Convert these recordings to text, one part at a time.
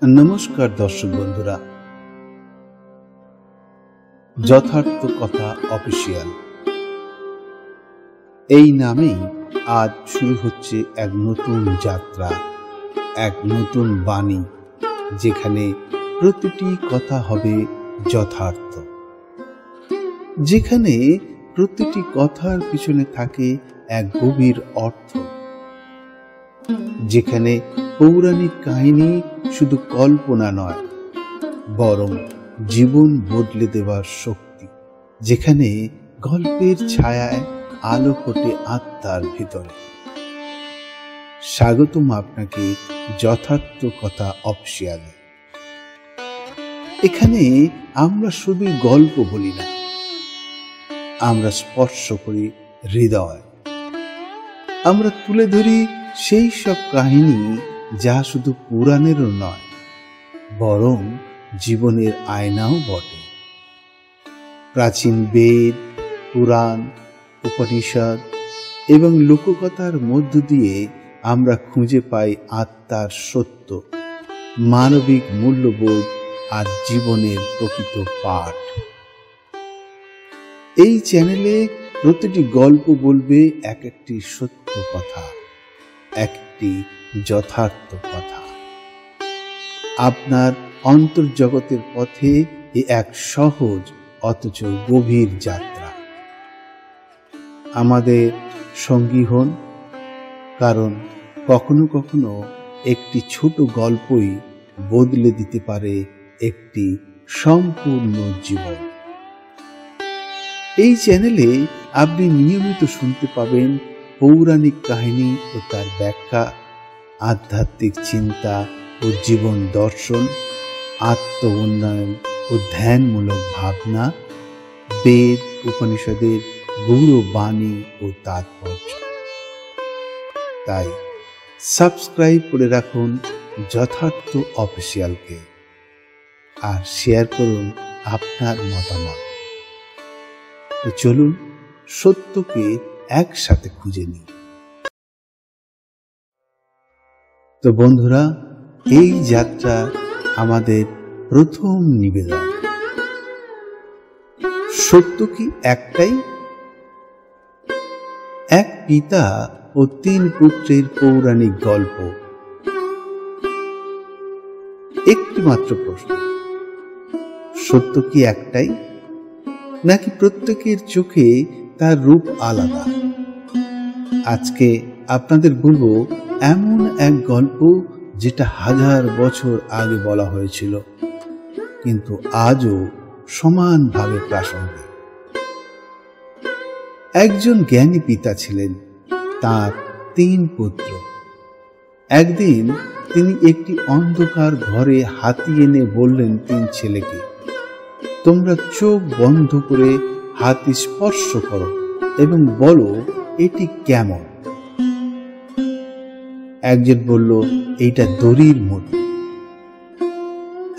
নমস্কার দর্শক বন্ধুরা, যথার্থ কথা অফিসিয়াল এই নামেই আজ শুরু হচ্ছে এক নতুন যাত্রা, এক নতুন বাণী, যেখানে প্রতিটি কথা হবে যথার্থ, যেখানে প্রতিটি কথার পিছনে থাকে এক গভীর অর্থ, যেখানে পৌরাণিক কাহিনী শুধু কল্পনা নয়, বরং জীবন বদলে দেওয়ার শক্তি, যেখানে গল্পের ছায়ায় আলো ফোটে আত্মার ভিতরে। স্বাগতম আপনাকে যথার্থ কথা অফিসিয়ালে। এখানে আমরা শুধু গল্প বলি না, আমরা স্পর্শ করি হৃদয়। আমরা তুলে ধরি সেই সব কাহিনী যা শুধু পুরাণেরও নয়, বরং জীবনের আয়নাও বটে। প্রাচীন বেদ, পুরাণ, উপনিষদ এবং লোককথার মধ্য দিয়ে আমরা খুঁজে পাই আত্মার সত্য, মানবিক মূল্যবোধ আর জীবনের প্রকৃত পাঠ। এই চ্যানেলে প্রতিটি গল্প বলবে এক একটি সত্য কথা, একটি যথার্থ কথা। আপনার অন্তর্জগতের পথে এ এক সহজ অথচ গভীর যাত্রা। আমাদের সঙ্গী হন, কারণ কখনো কখনো একটি ছোট গল্পই বদলে দিতে পারে একটি সম্পূর্ণ জীবন। এই চ্যানেলে আপনি নিয়মিত শুনতে পাবেন পৌরাণিক কাহিনী ও তার ব্যাখ্যা, আধ্যাত্মিক চিন্তা ও জীবন দর্শন, আত্ম উন্নয়ন ও ধ্যানমূলক ভাবনা, বেদ উপনিষদের গূঢ় বাণী ও তাৎপর্য। তাই সাবস্ক্রাইব করে রাখুন যথার্থ অফিসিয়ালকে আর শেয়ার করুন আপনার মতামত। তো চলুন সত্যকে একসাথে খুঁজে নিই। তো বন্ধুরা, এই যাত্রা আমাদের প্রথম নিবেদন। সত্য কি একটাই? এক পিতা ও 3 পুত্রের পৌরাণিক গল্প। একটি মাত্র প্রশ্ন, সত্য কি একটাই, নাকি প্রত্যেকের চোখে তার রূপ আলাদা? আজকে আপনাদের বলবো এমন এক গল্প যেটা 1000 বছর আগে বলা হয়েছিল, কিন্তু আজও সমানভাবে প্রাসঙ্গিক। একজন জ্ঞানী পিতা ছিলেন, তার 3 পুত্র। একদিন তিনি একটি অন্ধকার ঘরে হাতি এনে বললেন 3 ছেলেকে, তোমরা চোখ বন্ধ করে হাতি স্পর্শ করো এবং বলো এটি কেমন। একজন বলল, এইটা দড়ির মতো।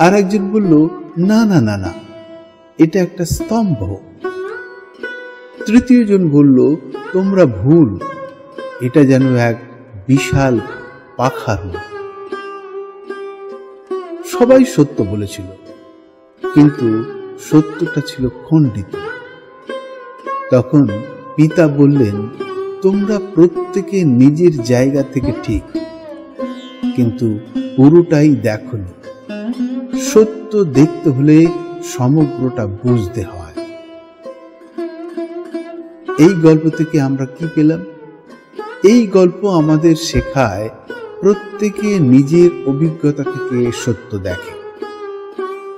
আর একজন বলল, না না না না, এটা একটা স্তম্ভ। তৃতীয় জন বলল, তোমরা ভুল, এটা যেন এক বিশাল পাখার মতো। সবাই সত্য বলেছিল, কিন্তু সত্যটা ছিল খণ্ডিত। তখন পিতা বললেন, তোমরা প্রত্যেকে নিজের জায়গা থেকে ঠিক, কিন্তু পুরোটাই দেখোনি। সত্য দেখতে হলে সমগ্রটা বুঝতে হয়। এই গল্প থেকে আমরা কি পেলাম? এই গল্প আমাদের শেখায় প্রত্যেকে নিজের অভিজ্ঞতা থেকে সত্য দেখে,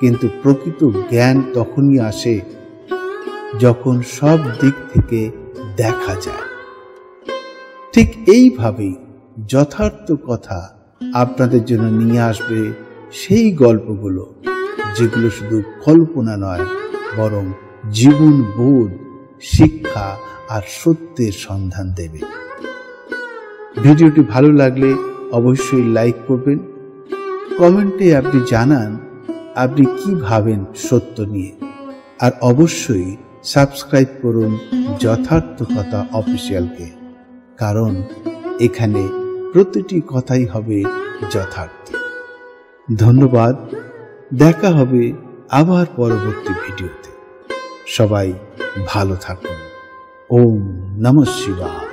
কিন্তু প্রকৃত জ্ঞান তখনই আসে যখন সব দিক থেকে দেখা যায়। ঠিক এইভাবেই যথার্থ কথা আপনাদের জন্য নিয়ে আসবে সেই গল্পগুলো যেগুলো শুধু কল্পনা নয়, বরং জীবন বোধ, শিক্ষা আর সত্যের সন্ধান দেবে। ভিডিওটি ভালো লাগলে অবশ্যই লাইক করবেন। কমেন্টে আপনি জানান আপনি কি ভাবেন সত্য নিয়ে, আর অবশ্যই সাবস্ক্রাইব করুন যথার্থ কথা অফিসিয়ালকে, কারণ এখানে প্রতিটি কথাই হবে যথার্থ। ধন্যবাদ। দেখা হবে আবার পরবর্তী ভিডিওতে। সবাই ভালো থাকুন। ওম নমঃ শিবায়।